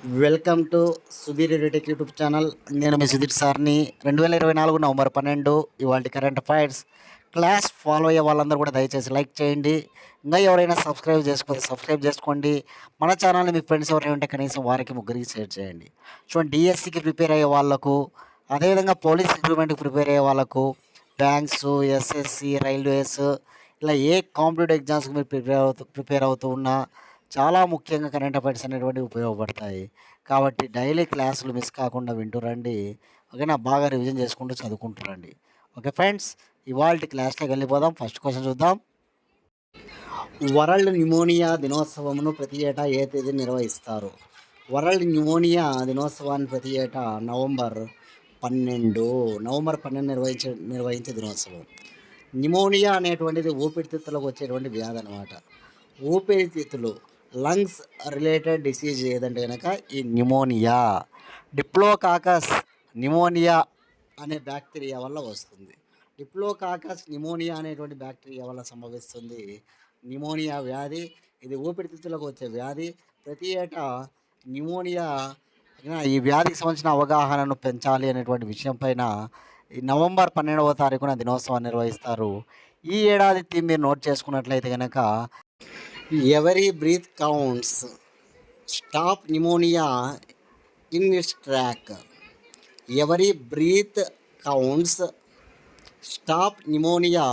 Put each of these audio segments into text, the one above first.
Welcome to Sudheer edtech YouTube channel. నేను మీ సుధీర్ సార్ని. 2024 November 12 ఇవాళ కరెంట్ అఫైర్స్ క్లాస్ ఫాలో అయ్యే వాళ్ళందరూ కూడా దయచేసి లైక్ చేయండి. ఇంకా ఎవరైనా సబ్స్క్రైబ్ చేసుకోకపోతే సబ్స్క్రైబ్ చేసుకోండి. మన ఛానల్ని మీ ఫ్రెండ్స్ ఎవరైనా ఉంటే కనీసం వారికి ముగ్గురికి షేర్ చేయండి. చూడండి, డిఎస్సికి ప్రిపేర్ అయ్యే వాళ్ళకు, అదేవిధంగా పోలీస్ రిక్రూట్మెంట్కి ప్రిపేర్ అయ్యే వాళ్ళకు, బ్యాంక్స్, ఎస్ఎస్సి, రైల్వేస్, ఇలా ఏ కాంపిటేటివ్ ఎగ్జామ్స్కి మీరు ప్రిపేర్ అవుతూ ఉన్నా చాలా ముఖ్యంగా కరెంట్ అఫైర్స్ అనేటువంటివి ఉపయోగపడతాయి. కాబట్టి డైలీ క్లాసులు మిస్ కాకుండా వింటూ రండి. ఓకేనా? బాగా రివిజన్ చేసుకుంటూ చదువుకుంటూ రండి. ఓకే ఫ్రెండ్స్, ఇవాళ క్లాస్లోకి వెళ్ళిపోదాం. ఫస్ట్ క్వశ్చన్ చూద్దాం. వరల్డ్ న్యూమోనియా దినోత్సవమును ప్రతి ఏటా ఏ తేదీ నిర్వహిస్తారు? వరల్డ్ న్యూమోనియా దినోత్సవాన్ని ప్రతి ఏటా నవంబర్ 12 నిర్వహించే దినోత్సవం. న్యూమోనియా అనేటువంటిది ఊపిరితిత్తులకు వచ్చేటువంటి వ్యాధి అనమాట. ఊపిరితిత్తులు, లంగ్స్ రిలేటెడ్ డిసీజ్ ఏదంటే కనుక ఈ న్యూమోనియా. డిప్లోకాకస్ న్యూమోనియా అనే బ్యాక్టీరియా వల్ల వస్తుంది. డిప్లోకాకస్ న్యూమోనియా అనేటువంటి బ్యాక్టీరియా వల్ల సంభవిస్తుంది న్యూమోనియా వ్యాధి. ఇది ఊపిరితిత్తులకు వచ్చే వ్యాధి. ప్రతి ఏటా న్యూమోనియా ఈ వ్యాధికి సంబంధించిన అవగాహనను పెంచాలి అనేటువంటి విషయం పైన ఈ నవంబర్ 12వ తారీఖున దినోత్సవాన్ని నిర్వహిస్తారు. ఈ ఏడాది థీమ్ మీరు నోట్ చేసుకున్నట్లయితే కనుక every breath counts, stop pneumonia in its track. Every breath counts, stop pneumonia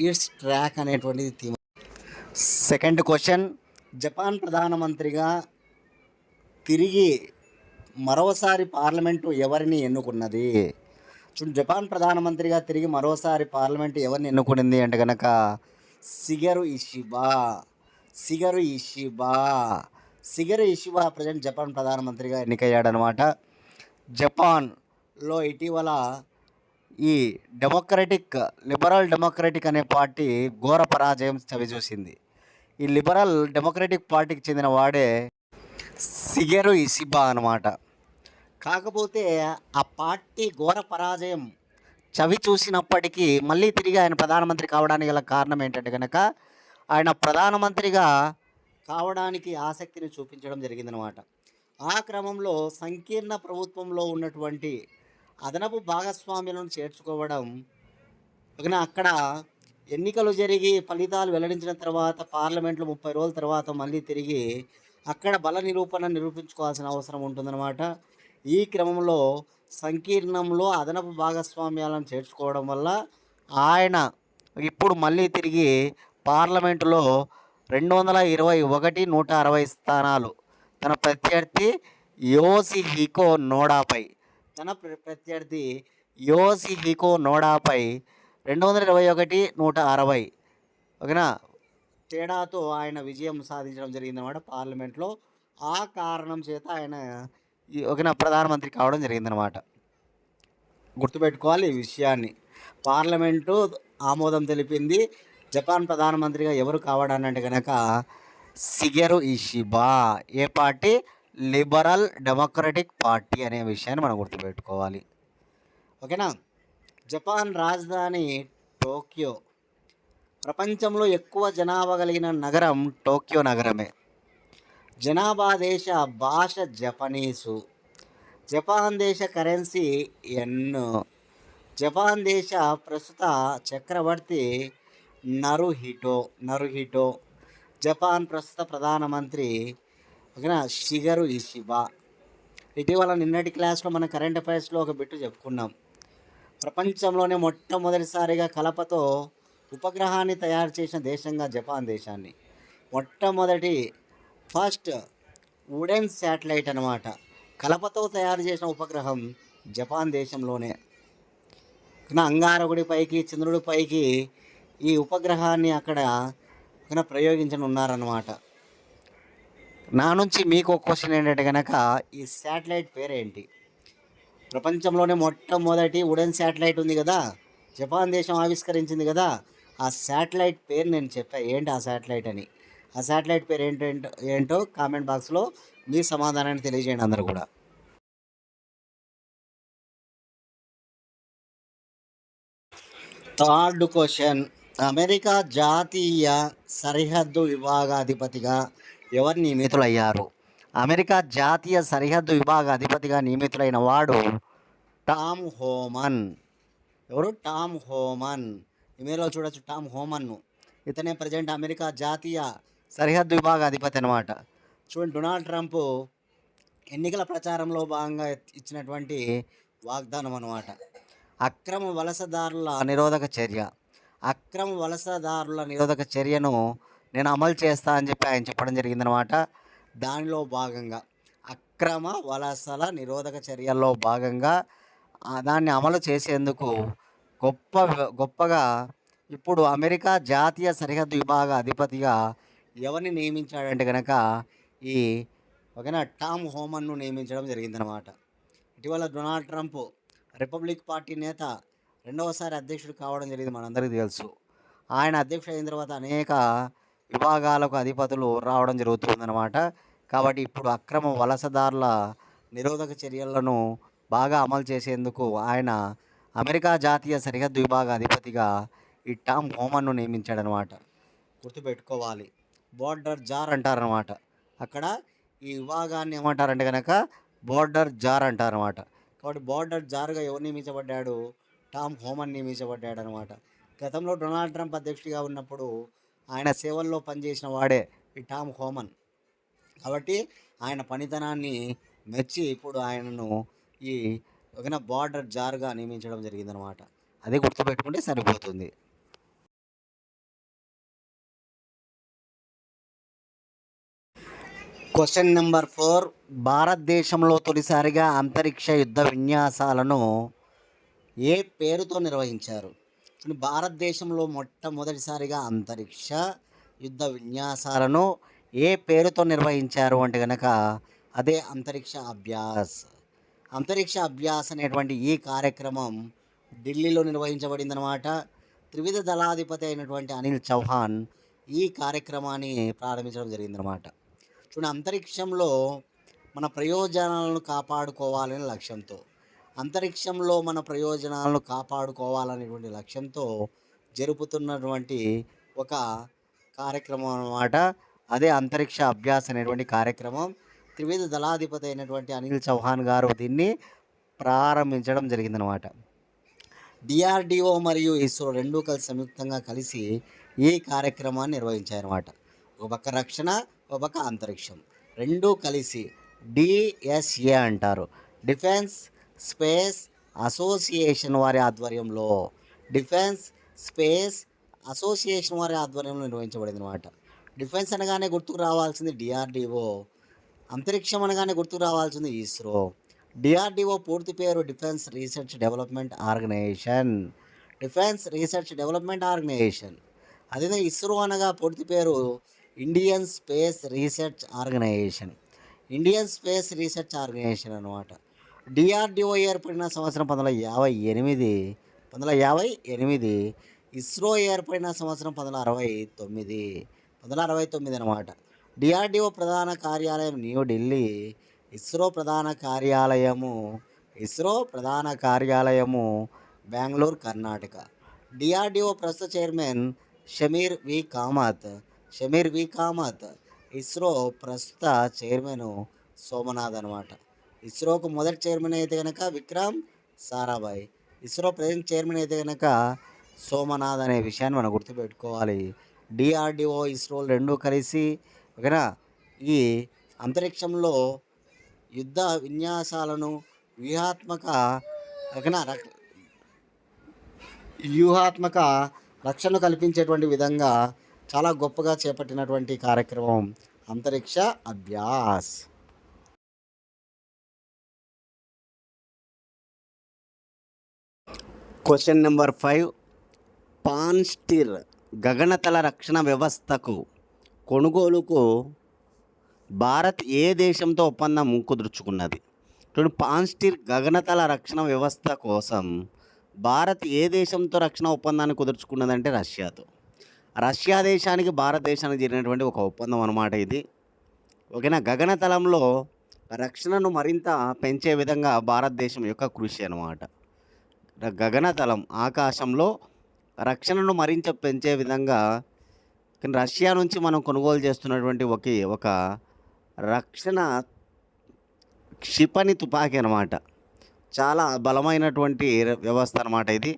its track అనేటువంటిది థీమ్. సెకండ్ క్వశ్చన్, జపాన్ ప్రధానమంత్రిగా తిరిగి మరోసారి పార్లమెంటు ఎవరిని ఎన్నుకున్నది? చూడండి, జపాన్ ప్రధానమంత్రిగా తిరిగి మరోసారి పార్లమెంటు ఎవరిని ఎన్నుకునింది అంటే కనుక షిగెరు ఇషిబా. షిగెరు ఇషిబా ప్రజెంట్ జపాన్ ప్రధానమంత్రిగా ఎన్నికయ్యాడనమాట. జపాన్లో ఇటీవల ఈ లిబరల్ డెమోక్రటిక్ అనే పార్టీ ఘోర పరాజయం చవిచూసింది. ఈ లిబరల్ డెమోక్రటిక్ పార్టీకి చెందిన వాడే షిగెరు ఇషిబా అనమాట. కాకపోతే ఆ పార్టీ ఘోర పరాజయం చవి చూసినప్పటికీ మళ్ళీ తిరిగి ఆయన ప్రధానమంత్రి కావడానికి గల కారణం ఏంటంటే కనుక ఆయన ప్రధానమంత్రిగా కావడానికి ఆసక్తిని చూపించడం జరిగిందనమాట. ఆ క్రమంలో సంకీర్ణ ప్రభుత్వంలో ఉన్నటువంటి అదనపు భాగస్వామ్యాలను చేర్చుకోవడం, అక్కడ ఎన్నికలు జరిగి ఫలితాలు వెల్లడించిన తర్వాత పార్లమెంట్లో 30 రోజుల తర్వాత మళ్ళీ తిరిగి అక్కడ బల నిరూపించుకోవాల్సిన అవసరం ఉంటుందన్నమాట. ఈ క్రమంలో సంకీర్ణంలో అదనపు భాగస్వామ్యాలను చేర్చుకోవడం వల్ల ఆయన ఇప్పుడు మళ్ళీ తిరిగి పార్లమెంటులో 221 160 స్థానాలు తన ప్రత్యర్థి యోషిహికో నోడాపై 221 160 ఓకేనా తేడాతో ఆయన విజయం సాధించడం జరిగిందన్నమాట పార్లమెంట్లో. ఆ కారణం చేత ఆయన ప్రధానమంత్రి కావడం జరిగిందనమాట. గుర్తుపెట్టుకోవాలి ఈ విషయాన్ని. పార్లమెంటు ఆమోదం తెలిపింది. జపాన్ ప్రధానమంత్రిగా ఎవరు కావడానంటే కనుక షిగెరు ఇషిబా. ఏ పార్టీ? లిబరల్ డెమోక్రటిక్ పార్టీ అనే విషయాన్ని మనం గుర్తుపెట్టుకోవాలి. ఓకేనా? జపాన్ రాజధాని టోక్యో. ప్రపంచంలో ఎక్కువ జనాభా కలిగిన నగరం టోక్యో నగరమే. జనాభా, దేశ భాష జపనీసు. జపాన్ దేశ కరెన్సీ యెన్. జపాన్ దేశ ప్రస్తుత చక్రవర్తి నరుహిటో. జపాన్ ప్రస్తుత ప్రధానమంత్రి షిగెరు ఇషిబా. ఇటీవల నిన్నటి క్లాస్లో మన కరెంట్ అఫైర్స్లో ఒక బిట్టు చెప్పుకున్నాం. ప్రపంచంలోనే మొట్టమొదటిసారిగా కలపతో ఉపగ్రహాన్ని తయారు చేసిన దేశంగా జపాన్ దేశాన్ని. ఫస్ట్ వుడెన్ శాటిలైట్ అనమాట. కలపతో తయారు చేసిన ఉపగ్రహం జపాన్ దేశంలోనే. అంగారకుడిపైకి, చంద్రుడిపైకి ఈ ఉపగ్రహాన్ని అక్కడ ప్రయోగించనున్నారన్నమాట. నా నుంచి మీకు ఒక క్వశ్చన్ ఏంటంటే కనుక ఈ శాటిలైట్ పేరేంటి? ప్రపంచంలోనే మొట్టమొదటి వుడెన్ శాటిలైట్ ఉంది కదా, జపాన్ దేశం ఆవిష్కరించింది కదా, ఆ శాటిలైట్ పేరు నేను చెప్పా. ఏంటి ఆ శాటిలైట్ అని? ఆ శాటిలైట్ పేరు ఏంటో కామెంట్ బాక్స్లో మీ సమాధానాన్ని తెలియజేయండి అందరూ కూడా. థర్డ్ క్వశ్చన్, అమెరికా జాతీయ సరిహద్దు విభాగాధిపతిగా ఎవరు నియమితులయ్యారు? అమెరికా జాతీయ సరిహద్దు విభాగ అధిపతిగా నియమితులైన వాడు టామ్ హోమన్. ఎవరు? Tom Homan. ఇమెయిల్లో చూడొచ్చు టామ్ హోమన్ను. ఇతనే ప్రజెంట్ అమెరికా జాతీయ సరిహద్దు విభాగ అధిపతి అనమాట. చూడండి, డొనాల్డ్ ట్రంప్ ఎన్నికల ప్రచారంలో భాగంగా ఇచ్చినటువంటి వాగ్దానం అనమాట. అక్రమ వలసదారుల నిరోధక చర్య. అక్రమ వలసదారుల నిరోధక చర్యను నేను అమలు చేస్తా అని చెప్పి ఆయన చెప్పడం జరిగిందనమాట. దానిలో భాగంగా అక్రమ వలసల నిరోధక చర్యల్లో భాగంగా దాన్ని అమలు చేసేందుకు గొప్పగా ఇప్పుడు అమెరికా జాతీయ సరిహద్దు విభాగ అధిపతిగా ఎవరిని నియమించాడంటే కనుక ఈ ఓకేనా టామ్ హోమన్ను నియమించడం జరిగిందనమాట. ఇటీవల డొనాల్డ్ ట్రంప్ రిపబ్లిక్ పార్టీ నేత రెండవసారి అధ్యక్షుడు కావడం జరిగింది, మనందరికీ తెలుసు. ఆయన అధ్యక్షుడు అయిన తర్వాత అనేక విభాగాలకు అధిపతులు రావడం జరుగుతుందన్నమాట. కాబట్టి ఇప్పుడు అక్రమ వలసదారుల నిరోధక చర్యలను బాగా అమలు చేసేందుకు ఆయన అమెరికా జాతీయ సరిహద్దు విభాగ అధిపతిగా ఈ టామ్ హోమన్ను నియమించాడనమాట. గుర్తుపెట్టుకోవాలి, బోర్డర్ జార్ అంటారనమాట. అక్కడ ఈ విభాగాన్ని ఏమంటారంటే కనుక బోర్డర్ జార్ అంటారనమాట. కాబట్టి బోర్డర్ జార్గా ఎవరు నియమించబడ్డాడు? టామ్ హోమన్ నియమించబడ్డాడు అనమాట. గతంలో డొనాల్డ్ ట్రంప్ అధ్యక్షుడిగా ఉన్నప్పుడు ఆయన సేవల్లో పనిచేసిన వాడే ఈ టామ్ హోమన్. కాబట్టి ఆయన పనితనాన్ని మెచ్చి ఇప్పుడు ఆయనను ఈ ఒక బార్డర్ జార్గా నియమించడం జరిగిందనమాట. అది గుర్తుపెట్టుకుంటే సరిపోతుంది. Question number 4. భారతదేశంలో తొలిసారిగా అంతరిక్ష యుద్ధ విన్యాసాలను ఏ పేరుతో నిర్వహించారు? భారతదేశంలో మొట్టమొదటిసారిగా అంతరిక్ష యుద్ధ విన్యాసాలను ఏ పేరుతో నిర్వహించారు అంటే కనుక అదే అంతరిక్ష అభ్యాస్. అంతరిక్ష అభ్యాస్ అనేటువంటి ఈ కార్యక్రమం ఢిల్లీలో నిర్వహించబడిందనమాట. త్రివిధ దళాధిపతి అయినటువంటి అనిల్ చౌహాన్ ఈ కార్యక్రమాన్ని ప్రారంభించడం జరిగిందనమాట. చూడండి, అంతరిక్షంలో మన ప్రయోజనాలను కాపాడుకోవాలనే లక్ష్యంతో, అంతరిక్షంలో మన ప్రయోజనాలను కాపాడుకోవాలనేటువంటి లక్ష్యంతో జరుపుతున్నటువంటి ఒక కార్యక్రమం అన్నమాట. అదే అంతరిక్ష అభ్యాస్ అనేటువంటి కార్యక్రమం. త్రివిధ దళాధిపతి అయినటువంటి అనిల్ చౌహాన్ గారు దీన్ని ప్రారంభించడం జరిగిందనమాట. డిఆర్డిఓ మరియు ఇస్రో రెండూ కలిసి సంయుక్తంగా కలిసి ఈ కార్యక్రమాన్ని నిర్వహించారన్నమాట. ఒక పక్క రక్షణ, ఒక పక్క అంతరిక్షం రెండూ కలిసి డిఎస్ఏ అంటారు, డిఫెన్స్ స్పేస్ అసోసియేషన్ వారి ఆధ్వర్యంలో, డిఫెన్స్ స్పేస్ అసోసియేషన్ వారి ఆధ్వర్యంలో నిర్వహించబడింది అనమాట. డిఫెన్స్ అనగానే గుర్తుకు రావాల్సింది డిఆర్డిఓ, అంతరిక్షం అనగానే గుర్తుకు రావాల్సింది ఇస్రో. డిఆర్డిఓ పూర్తి పేరు defence research development organisation, defence research development organisation. అదే ఇస్రో అనగా పూర్తి పేరు Indian space research organisation, Indian space research organisation అనమాట. డిఆర్డిఓ ఏర్పడిన సంవత్సరం 1958, ఇస్రో ఏర్పడిన సంవత్సరం 1969 అనమాట. డిఆర్డిఓ ప్రధాన కార్యాలయం న్యూఢిల్లీ, ఇస్రో ప్రధాన కార్యాలయము బెంగళూరు, కర్ణాటక. డిఆర్డిఓ ప్రస్తుత చైర్మన్ షమీర్ వి కామత్. ఇస్రో ప్రస్తుత చైర్మన్ సోమనాథ్ అనమాట. ఇస్రోకు మొదటి చైర్మన్ అయితే కనుక విక్రమ్ సారాభాయ్, ఇస్రో ప్రజెంట్ చైర్మన్ అయితే కనుక సోమనాథ్ అనే విషయాన్ని మనం గుర్తుపెట్టుకోవాలి. డిఆర్డిఓ ఇస్రోలు రెండూ కలిసి ఓకేనా ఈ అంతరిక్షంలో యుద్ధ విన్యాసాలను వ్యూహాత్మక రక్షణ కల్పించేటువంటి విధంగా చాలా గొప్పగా చేపట్టినటువంటి కార్యక్రమం Antariksh Abhyas. Question number 5. Pantsir గగనతల రక్షణ వ్యవస్థకు కొనుగోలుకు భారత్ ఏ దేశంతో ఒప్పందం కుదుర్చుకున్నది? చూడండి, పాన్స్టిర్ గగనతల రక్షణ వ్యవస్థ కోసం భారత్ ఏ దేశంతో రక్షణ ఒప్పందాన్ని కుదుర్చుకున్నదంటే రష్యాతో. రష్యా దేశానికి భారతదేశానికి జరిగినటువంటి ఒక ఒప్పందం అన్నమాట ఇది. ఓకేనా, గగనతలంలో రక్షణను మరింత పెంచే విధంగా భారతదేశం యొక్క కృషి అన్నమాట. గగనతలం ఆకాశంలో రక్షణను మరింత పెంచే విధంగా రష్యా నుంచి మనం కొనుగోలు చేస్తున్నటువంటి ఒక రక్షణ క్షిపణి తుపాకీ అనమాట. చాలా బలమైనటువంటి వ్యవస్థ అనమాట ఇది.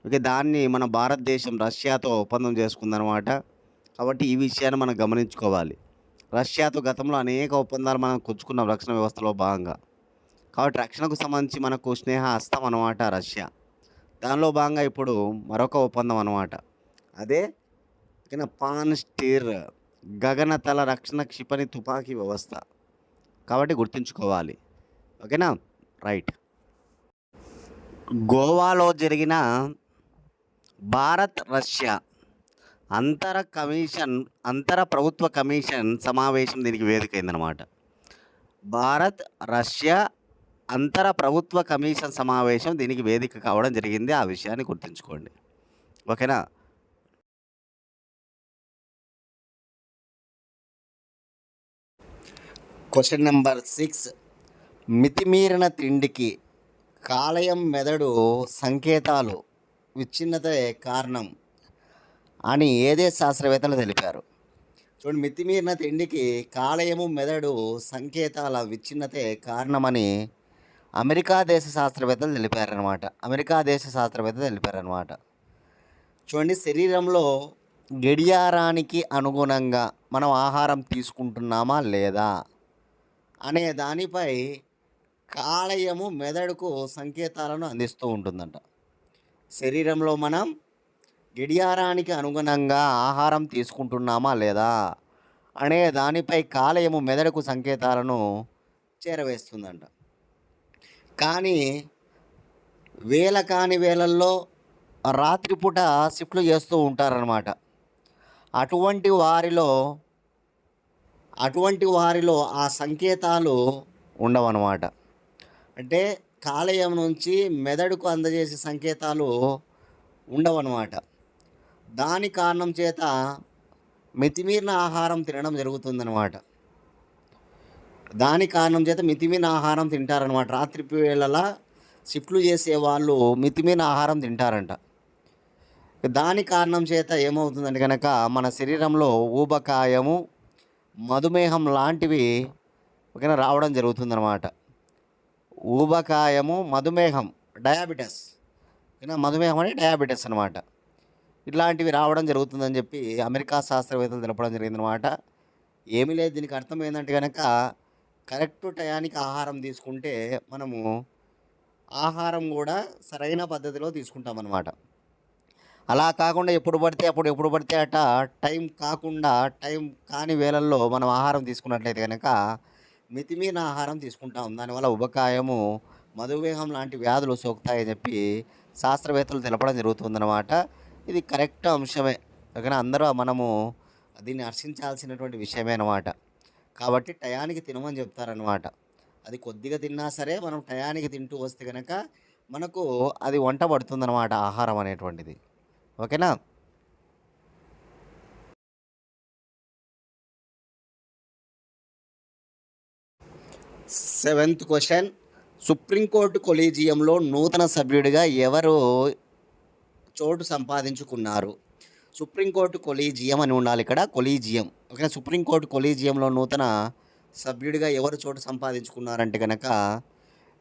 ఓకే. దాన్ని మన భారతదేశం రష్యాతో ఒప్పందం చేసుకుందనమాట. కాబట్టి ఈ విషయాన్ని మనం గమనించుకోవాలి. రష్యాతో గతంలో అనేక ఒప్పందాలు మనం కుదుర్చుకున్నాం రక్షణ వ్యవస్థలో భాగంగా. కాబట్టి రక్షణకు సంబంధించి మనకు స్నేహ హస్తం అనమాట రష్యా. దానిలో భాగంగా ఇప్పుడు మరొక ఒప్పందం అనమాట. అదే పాన్‌స్టీర్ గగనతల రక్షణ క్షిపణి తుపాకీ వ్యవస్థ. కాబట్టి గుర్తుంచుకోవాలి. ఓకేనా? రైట్. గోవాలో జరిగిన భారత్ రష్యా అంతర ప్రభుత్వ కమిషన్ సమావేశం దీనికి వేదికైందనమాట. భారత్ రష్యా అంతర ప్రభుత్వ కమిషన్ సమావేశం దీనికి వేదిక కావడం జరిగింది. ఆ విషయాన్ని గుర్తుంచుకోండి. ఓకేనా? Question number 6. మితిమీరిన తిండికి కాలేయం మెదడు సంకేతాలు విచ్ఛిన్నతే కారణం అని ఏదే శాస్త్రవేత్తలు తెలిపారు? చూడండి, మితిమీరిన తిండికి కాలేయము మెదడు సంకేతాల విచ్ఛిన్నతే కారణమని అమెరికా దేశ శాస్త్రవేత్తలు తెలిపారనమాట. చూడండి, శరీరంలో గడియారానికి అనుగుణంగా మనం ఆహారం తీసుకుంటున్నామా లేదా అనే దానిపై కాలేయము మెదడుకు సంకేతాలను అందిస్తూ ఉంటుందంట. శరీరంలో మనం గడియారానికి అనుగుణంగా ఆహారం తీసుకుంటున్నామా లేదా అనే దానిపై కాలేయము మెదడుకు సంకేతాలను చేరవేస్తుందంట. కానీ కాని వేళల్లో రాత్రిపూట షిఫ్ట్లు చేస్తూ ఉంటారనమాట. అటువంటి వారిలో ఆ సంకేతాలు ఉండవన్నమాట. అంటే కాలేయం నుంచి మెదడుకు అందజేసే సంకేతాలు ఉండవన్నమాట. దాని కారణం చేత మితిమీరిన ఆహారం తినడం జరుగుతుందన్నమాట. మితిమీరిన ఆహారం తింటారనమాట. రాత్రి వేళలా షిఫ్ట్లు చేసే వాళ్ళు మితిమీరిన ఆహారం తింటారంట. దాని కారణం చేత ఏమవుతుందంటే కనుక మన శరీరంలో ఊబకాయము, మధుమేహం లాంటివి రావడం జరుగుతుందన్నమాట. ఊబకాయము, మధుమేహం, డయాబెటీస్, మధుమేహం అంటే డయాబెటీస్ అనమాట. ఇట్లాంటివి రావడం జరుగుతుందని చెప్పి అమెరికా శాస్త్రవేత్తలు తెలపడం జరిగిందనమాట. ఏమీ లేదు, దీనికి అర్థం ఏంటంటే కనుక కరెక్ట్ టయానికి ఆహారం తీసుకుంటే మనము ఆహారం కూడా సరైన పద్ధతిలో తీసుకుంటామన్నమాట. అలా కాకుండా ఎప్పుడు పడితే అట టైం కాని వేళల్లో మనం ఆహారం తీసుకున్నట్లయితే కనుక మితిమీరిన ఆహారం తీసుకుంటాం. దానివల్ల ఉబకాయము, మధుమేహం లాంటి వ్యాధులు సోకుతాయని చెప్పి శాస్త్రవేత్తలు తెలపడం జరుగుతుందన్నమాట. ఇది కరెక్ట్ అంశమే. ఓకేనా? అందరూ మనము దీన్ని హర్షించాల్సినటువంటి విషయమే అన్నమాట. కాబట్టి టయానికి తినమని చెప్తారనమాట. అది కొద్దిగా తిన్నా సరే మనం టయానికి తింటూ వస్తే కనుక మనకు అది వంట పడుతుందన్నమాట, ఆహారం అనేటువంటిది. ఓకేనా? Seventh question. సుప్రీంకోర్టు కొలీజియంలో నూతన సభ్యుడిగా ఎవరు చోటు సంపాదించుకున్నారు? సుప్రీంకోర్టు కొలీజియం అని ఉండాలి ఇక్కడ, కొలీజియం. ఓకేనా? సుప్రీంకోర్టు కొలీజియంలో నూతన సభ్యుడిగా ఎవరు చోటు సంపాదించుకున్నారంటే కనుక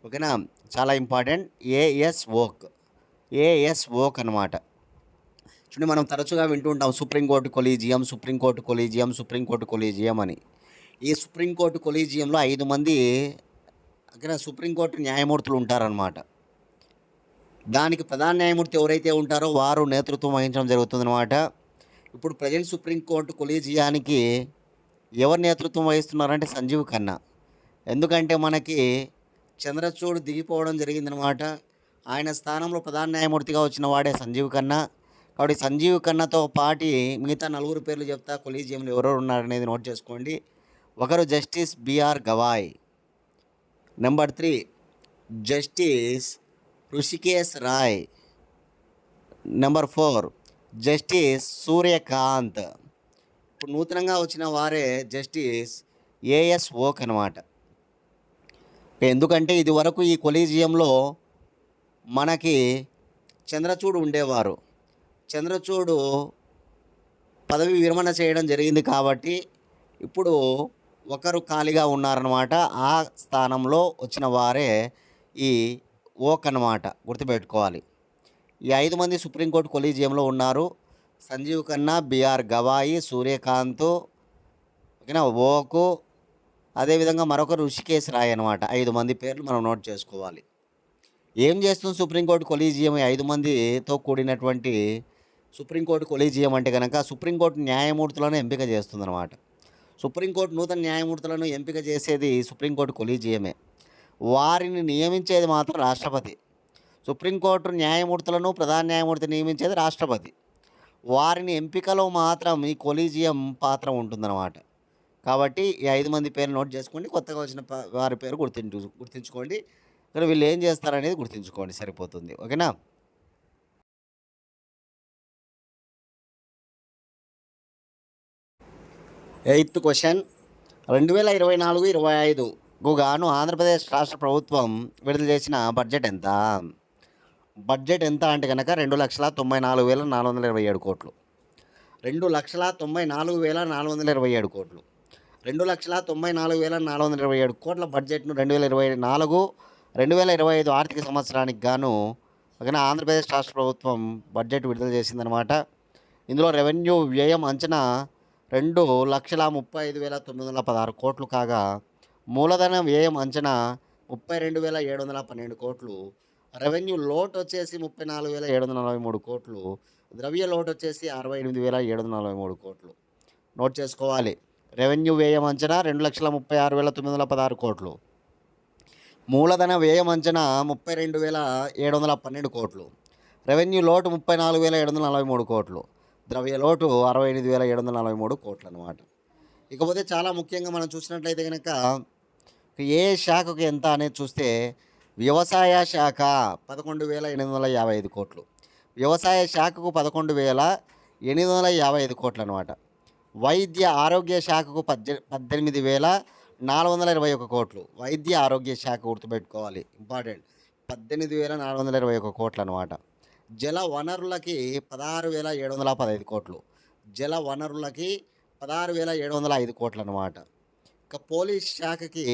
ఓకేనా, చాలా ఇంపార్టెంట్, ఏఎస్ ఓక్ అనమాట. చూడండి, మనం తరచుగా వింటూ ఉంటాం సుప్రీంకోర్టు కొలీజియం అని. ఈ సుప్రీంకోర్టు కొలీజియంలో 5 మంది సుప్రీంకోర్టు న్యాయమూర్తులు ఉంటారనమాట. దానికి ప్రధాన న్యాయమూర్తి ఎవరైతే ఉంటారో వారు నేతృత్వం వహించడం జరుగుతుందన్నమాట. ఇప్పుడు ప్రజెంట్ సుప్రీంకోర్టు కొలీజియానికి ఎవరు నేతృత్వం వహిస్తున్నారంటే సంజీవ్ ఖన్నా. ఎందుకంటే మనకి చంద్రచూడ్ దిగిపోవడం జరిగిందనమాట. ఆయన స్థానంలో ప్రధాన న్యాయమూర్తిగా వచ్చిన వాడే సంజీవ్ ఖన్నా. కాబట్టి సంజీవ్ ఖన్నాతో పాటి మిగతా 4 పేర్లు చెప్తా, కొలీజియంలో ఎవరెవరు ఉన్నారనేది నోట్ చేసుకోండి. ఒకరు justice B R Gavai. Number 3 justice Rishikesh Roy. Number 4 justice Surya Kant. ఇప్పుడు నూతనంగా వచ్చిన వారే జస్టిస్ ఏఎస్ ఓక్ అనమాట. ఎందుకంటే ఇది వరకు ఈ కొలీజియంలో మనకి చంద్రచూడ్ ఉండేవారు. చంద్రచూడ్ పదవి విరమణ చేయడం జరిగింది కాబట్టి ఇప్పుడు ఒకరు ఖాళీగా ఉన్నారనమాట. ఆ స్థానంలో వచ్చిన వారే ఈ ఓక్ అనమాట. గుర్తుపెట్టుకోవాలి. ఈ 5 మంది సుప్రీంకోర్టు కొలీజియంలో ఉన్నారు. సంజీవ్ ఖన్నా, బిఆర్ గవాయి, సూర్యకాంత్, ఓకేనా, ఓకు, అదేవిధంగా మరొకరు ఋషికేశ్ రాయ్ అనమాట. 5 మంది పేర్లు మనం నోట్ చేసుకోవాలి. ఏం చేస్తుంది సుప్రీంకోర్టు కొలీజియం? ఈ 5 మందితో కూడినటువంటి సుప్రీంకోర్టు కొలీజియం అంటే గనక సుప్రీంకోర్టు న్యాయమూర్తులను ఎంపిక చేస్తుందన్నమాట. సుప్రీంకోర్టు నూతన న్యాయమూర్తులను ఎంపిక చేసేది సుప్రీంకోర్టు కొలీజియమే. వారిని నియమించేది మాత్రం రాష్ట్రపతి. సుప్రీంకోర్టు న్యాయమూర్తులను ప్రధాన న్యాయమూర్తి నియమించేది రాష్ట్రపతి. వారిని ఎంపికలో మాత్రం ఈ కొలీజియం పాత్ర ఉంటుందన్నమాట. కాబట్టి ఈ 5 మంది పేర్లు నోట్ చేసుకోండి. కొత్తగా వచ్చిన వారి పేరు గుర్తుంచుకోండి. ఇక్కడ వీళ్ళు ఏం చేస్తారనేది గుర్తుంచుకోండి, సరిపోతుంది. ఓకేనా? ఎయిత్ క్వశ్చన్, 2024-25కు గాను ఆంధ్రప్రదేశ్ రాష్ట్ర ప్రభుత్వం విడుదల చేసిన బడ్జెట్ ఎంత? బడ్జెట్ ఎంత అంటే కనుక 2,94,427 కోట్లు. 2,94,427 కోట్లు. 2,94,427 కోట్ల బడ్జెట్ను 2024-2025 ఆర్థిక సంవత్సరానికి గాను ఓకేనా ఆంధ్రప్రదేశ్ రాష్ట్ర ప్రభుత్వం బడ్జెట్ విడుదల చేసిందనమాట. ఇందులో రెవెన్యూ వ్యయం అంచనా 2,35,916 కోట్లు కాగా, మూలధన వ్యయం అంచనా 32,712 కోట్లు, రెవెన్యూ లోటు వచ్చేసి 34,743 కోట్లు, ద్రవ్య లోటు వచ్చేసి 68,743 కోట్లు. నోట్ చేసుకోవాలి. రెవెన్యూ వ్యయం అంచనా 2,36,916 కోట్లు, మూలధన వ్యయం అంచనా 32,712 కోట్లు, రెవెన్యూ లోటు 34,743 కోట్లు, ద్రవ్య లోటు 68,743 కోట్లు అనమాట. ఇకపోతే చాలా ముఖ్యంగా మనం చూసినట్లయితే కనుక ఏ శాఖకు ఎంత అనేది చూస్తే వ్యవసాయ శాఖ 11,855 కోట్లు. వ్యవసాయ శాఖకు 11,855 కోట్లు అనమాట. వైద్య ఆరోగ్య శాఖకు 18,421 కోట్లు. వైద్య ఆరోగ్య శాఖ గుర్తుపెట్టుకోవాలి, ఇంపార్టెంట్. 18,421 కోట్లు అనమాట. జల వనరులకి 16,715 కోట్లు. జల వనరులకి 16,705 కోట్లు అనమాట. ఇక పోలీస్ శాఖకి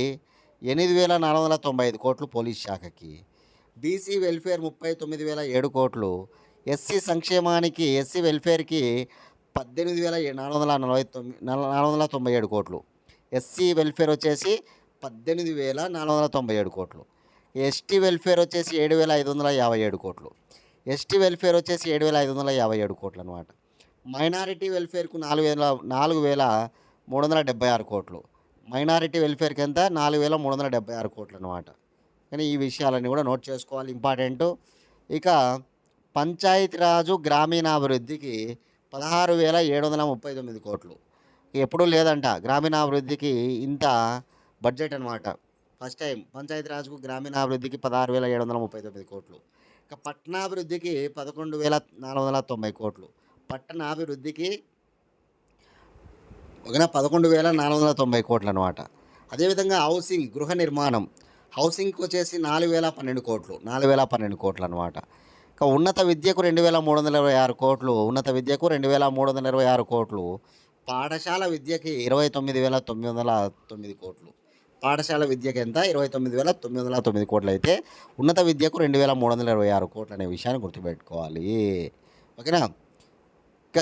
8,495 కోట్లు. పోలీస్ శాఖకి బీసీ వెల్ఫేర్ 39,007 కోట్లు. ఎస్సీ సంక్షేమానికి ఎస్సీ వెల్ఫేర్కి 18,497 కోట్లు. ఎస్సీ వెల్ఫేర్ వచ్చేసి 18,497 కోట్లు. ఎస్టీ వెల్ఫేర్ వచ్చేసి 7,557 కోట్లు. ఎస్టీ వెల్ఫేర్ వచ్చేసి 7,557 కోట్లు అనమాట. మైనారిటీ వెల్ఫేర్కు 4,376 కోట్లు. మైనారిటీ వెల్ఫేర్కి ఎంత? 4,376 కోట్లు అనమాట. కానీ ఈ విషయాలన్నీ కూడా నోట్ చేసుకోవాలి, ఇంపార్టెంటు. ఇక పంచాయతీరాజు గ్రామీణాభివృద్ధికి 16,739 కోట్లు. ఎప్పుడూ లేదంట గ్రామీణాభివృద్ధికి ఇంత బడ్జెట్ అనమాట. ఫస్ట్ టైం పంచాయతీరాజ్కు గ్రామీణాభివృద్ధికి 16,739 కోట్లు. ఇక పట్టణాభివృద్ధికి 11,490 కోట్లు. పట్టణాభివృద్ధికి ఒక 11,490 కోట్లు అనమాట. అదేవిధంగా హౌసింగ్, గృహ నిర్మాణం, హౌసింగ్కి వచ్చేసి 4,012 కోట్లు. 4,012 కోట్లు అనమాట. ఇక ఉన్నత విద్యకు 2,326 కోట్లు. ఉన్నత విద్యకు 2,326 కోట్లు. పాఠశాల విద్యకి 29,909 కోట్లు. పాఠశాల విద్యకి ఎంత? 29,909 కోట్లు అయితే ఉన్నత విద్యకు 2,326 కోట్లు అనే విషయాన్ని గుర్తుపెట్టుకోవాలి. ఓకేనా? ఇక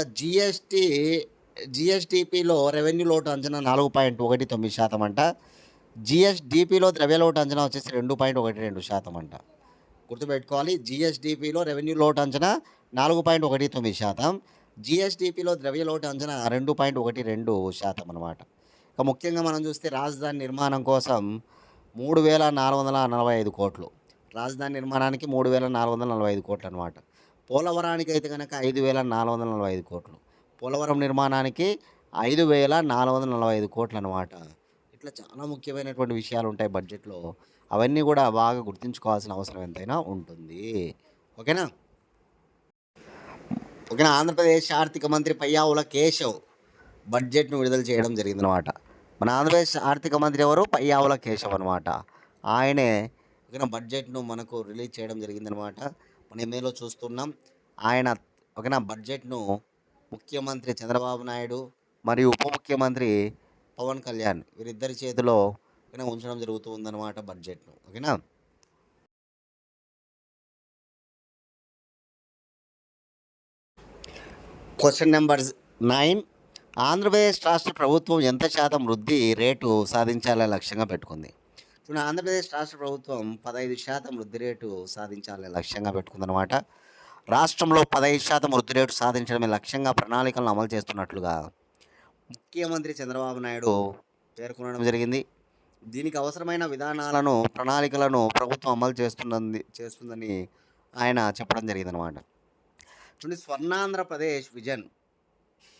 జిఎస్డిపిలో రెవెన్యూ లోటు అంచనా 4.19% అంట. జిఎస్డిపిలో ద్రవ్య లోటు అంచనా వచ్చేసి 2.12% అంట. గుర్తుపెట్టుకోవాలి. జిఎస్డిపిలో రెవెన్యూ లోటు అంచనా 4.19%, జిఎస్డిపిలో ద్రవ్య లోటు అంచనా 2.12% అనమాట. ఇక ముఖ్యంగా మనం చూస్తే రాజధాని నిర్మాణం కోసం 3,445 కోట్లు. రాజధాని నిర్మాణానికి 3,445 కోట్లు అనమాట. పోలవరానికి అయితే కనుక 5,445 కోట్లు. పోలవరం నిర్మాణానికి 5,445 కోట్లు అనమాట. ఇట్లా చాలా ముఖ్యమైనటువంటి విషయాలు ఉంటాయి బడ్జెట్లో. అవన్నీ కూడా బాగా గుర్తుంచుకోవాల్సిన అవసరం ఎంతైనా ఉంటుంది. ఓకేనా? ఆంధ్రప్రదేశ్ ఆర్థిక మంత్రి పయ్యావుల కేశవ్ బడ్జెట్ను విడుదల చేయడం జరిగిందనమాట. మన ఆంధ్రప్రదేశ్ ఆర్థిక మంత్రి ఎవరు? పయ్యావుల కేశవ్ అనమాట. ఆయనే బడ్జెట్ను మనకు రిలీజ్ చేయడం జరిగిందనమాట. మనం మేలో చూస్తున్నాం. ఆయన బడ్జెట్ను ముఖ్యమంత్రి చంద్రబాబు నాయుడు మరియు ఉప ముఖ్యమంత్రి పవన్ కళ్యాణ్ వీరిద్దరి చేతిలో ఓకేనా ఉంచడం జరుగుతూ ఉందన్నమాట బడ్జెట్ను. ఓకేనా. Question number 9. ఆంధ్రప్రదేశ్ రాష్ట్ర ప్రభుత్వం ఎంత శాతం వృద్ధి రేటు సాధించాలని లక్ష్యంగా పెట్టుకుంది? చూడండి, ఆంధ్రప్రదేశ్ రాష్ట్ర ప్రభుత్వం 15% వృద్ధి రేటు సాధించాలని లక్ష్యంగా పెట్టుకుందనమాట. రాష్ట్రంలో 15% వృద్ధి రేటు సాధించడమే లక్ష్యంగా ప్రణాళికలను అమలు చేస్తున్నట్లుగా ముఖ్యమంత్రి చంద్రబాబు నాయుడు పేర్కొనడం జరిగింది. దీనికి అవసరమైన విధానాలను ప్రణాళికలను ప్రభుత్వం అమలు చేస్తుందని ఆయన చెప్పడం జరిగిందనమాట. చూడండి, స్వర్ణాంధ్రప్రదేశ్ విజన్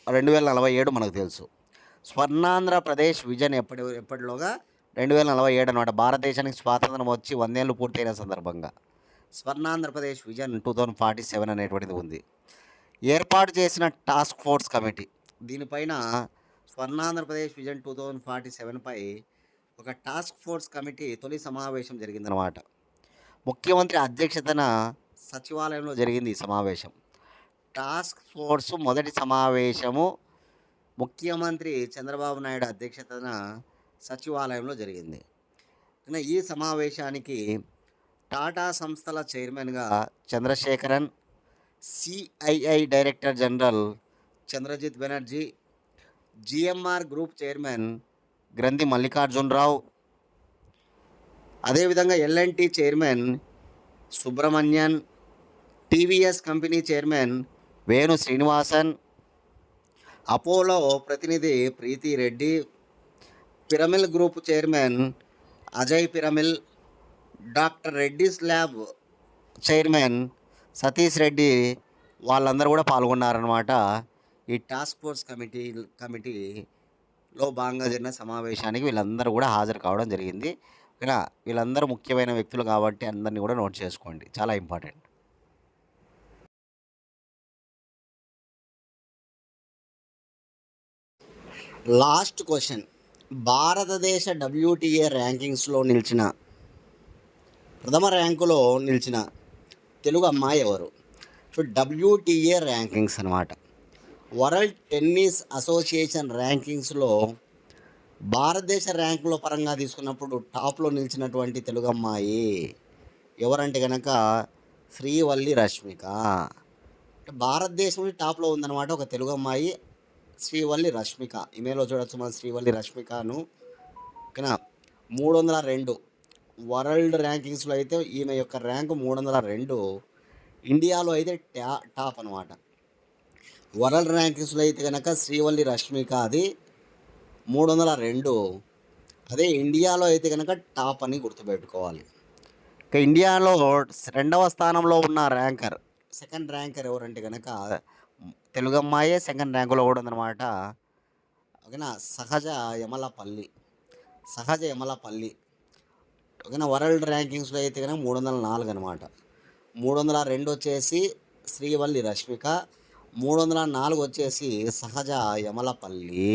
2047 మనకు తెలుసు. స్వర్ణాంధ్రప్రదేశ్ విజన్ ఎప్పటిలోగా 2047 అనమాట. భారతదేశానికి స్వాతంత్రం వచ్చి 100 ఏళ్ళు పూర్తయిన సందర్భంగా స్వర్ణాంధ్రప్రదేశ్ విజన్ 2047 అనేటువంటిది ఉంది. ఏర్పాటు చేసిన టాస్క్ ఫోర్స్ కమిటీ దీనిపైన స్వర్ణాంధ్రప్రదేశ్ విజన్ 2047పై ఒక టాస్క్ ఫోర్స్ కమిటీ తొలి సమావేశం జరిగిందనమాట. ముఖ్యమంత్రి అధ్యక్షతన సచివాలయంలో జరిగింది ఈ సమావేశం. టాస్క్ ఫోర్స్ మొదటి సమావేశము ముఖ్యమంత్రి చంద్రబాబు నాయుడు అధ్యక్షతన సచివాలయంలో జరిగింది. ఈ సమావేశానికి టాటా సంస్థల చైర్మన్గా Chandrasekaran, CII director general Chandrajit Banerjee, GMR group chairman Grandhi Mallikarjuna Rao, అదేవిధంగా L and T chairman Subrahmanyan, TVS company chairman Venu Srinivasan, Apollo ప్రతినిధి Preethi Reddy, Piramal group chairman Ajay Piramal, doctor Reddy's lab chairman Satish Reddy వాళ్ళందరూ కూడా పాల్గొన్నారనమాట. ఈ టాస్క్ ఫోర్స్ కమిటీలో భాగంగా జరిగిన సమావేశానికి వీళ్ళందరూ కూడా హాజరు కావడం జరిగింది. ఓకేనా. వీళ్ళందరూ ముఖ్యమైన వ్యక్తులు కాబట్టి అందరినీ కూడా నోట్ చేసుకోండి, చాలా ఇంపార్టెంట్. Last question. భారతదేశ WTA ర్యాంకింగ్స్లో ప్రథమ ర్యాంకులో నిలిచిన తెలుగు అమ్మాయి ఎవరు? సో WTA ర్యాంకింగ్స్ అనమాట. వరల్డ్ టెన్నిస్ అసోసియేషన్ ర్యాంకింగ్స్లో భారతదేశ ర్యాంకుల పరంగా తీసుకున్నప్పుడు టాప్లో నిలిచినటువంటి తెలుగు అమ్మాయి ఎవరంటే కనుక శ్రీవల్లి రష్మిక. భారతదేశం టాప్లో ఉందన్నమాట ఒక తెలుగు అమ్మాయి శ్రీవల్లి రష్మిక. ఈమెయిల్లో చూడొచ్చు మన శ్రీవల్లి రష్మికను. ఓకేనా. 302 వరల్డ్ ర్యాంకింగ్స్లో అయితే ఈమె యొక్క ర్యాంకు 302. ఇండియాలో అయితే టాప్ అనమాట. వరల్డ్ ర్యాంకింగ్స్లో అయితే కనుక శ్రీవల్లి రష్మిక అది 302. అదే ఇండియాలో అయితే కనుక టాప్ అని గుర్తుపెట్టుకోవాలి. ఇక ఇండియాలో 2వ స్థానంలో ఉన్న సెకండ్ ర్యాంకర్ ఎవరంటే కనుక తెలుగు అమ్మాయే సెకండ్ ర్యాంకులో కూడా ఉందన్నమాట. ఓకేనా. సహజ యమలపల్లి. ఓకేనా. వరల్డ్ ర్యాంకింగ్స్లో అయితే కనుక 304 అనమాట. 302 వచ్చేసి శ్రీవల్లి రష్మిక, 304 వచ్చేసి సహజ యమలపల్లి.